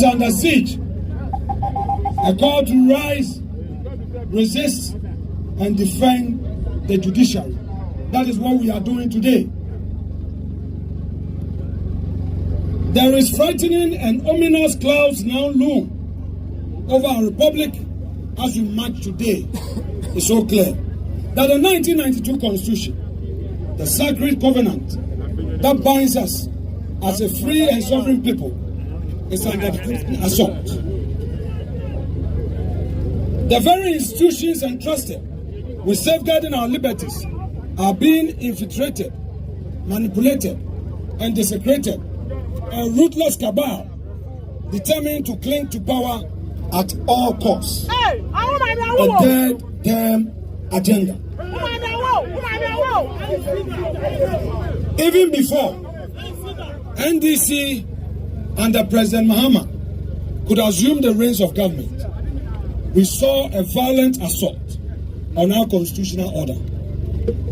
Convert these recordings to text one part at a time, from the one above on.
is under siege. A call to rise, resist, and defend the judiciary. That is what we are doing today. There is frightening and ominous clouds now loom over our republic as we march today. It's so clear that the 1992 Constitution, the sacred covenant that binds us as a free and sovereign people, is under assault. The very institutions entrusted with safeguarding our liberties are being infiltrated, manipulated, and desecrated. A ruthless cabal determined to cling to power at all costs. A dead-term agenda. Even before NDC under President Mahama could assume the reins of government, we saw a violent assault on our constitutional order.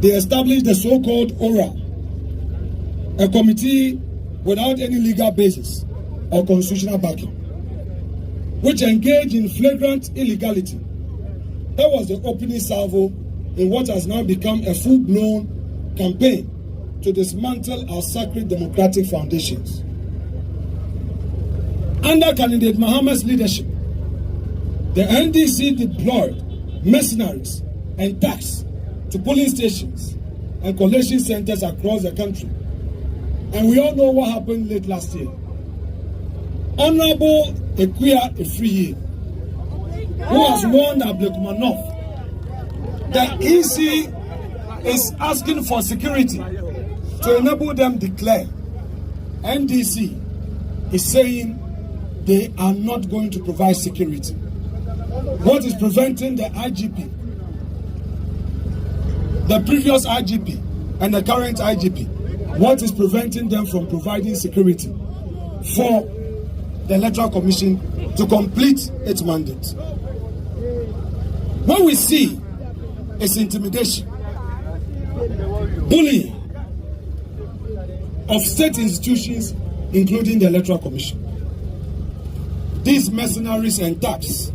They established the so-called ORA, a committee without any legal basis or constitutional backing, which engaged in flagrant illegality. That was the opening salvo in what has now become a full-blown campaign to dismantle our sacred democratic foundations. Under candidate Mahama's leadership, the NDC deployed mercenaries and thugs to polling stations and collation centers across the country. And we all know what happened late last year. Honorable Ekuya Efriye, who has warned Ablekumanoff, the EC is asking for security to enable them declare. NDC is saying they are not going to provide security. What is preventing the IGP, the previous IGP, and the current IGP? What is preventing them from providing security for the Electoral Commission to complete its mandate? What we see is intimidation, bullying of state institutions, including the Electoral Commission. These mercenaries and thugs,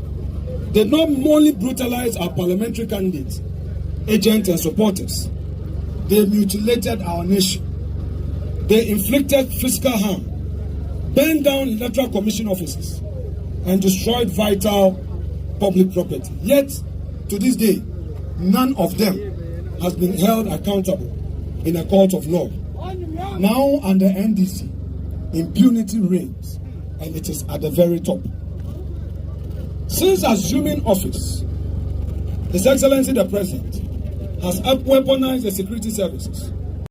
they not only brutalize our parliamentary candidates, agents, and supporters, they mutilated our nation. They inflicted physical harm, burned down Electoral Commission offices, and destroyed vital public property. Yet, to this day, none of them has been held accountable in a court of law. Now, under NDC, impunity reigns, and it is at the very top. Since assuming office, His Excellency the President has weaponized the security services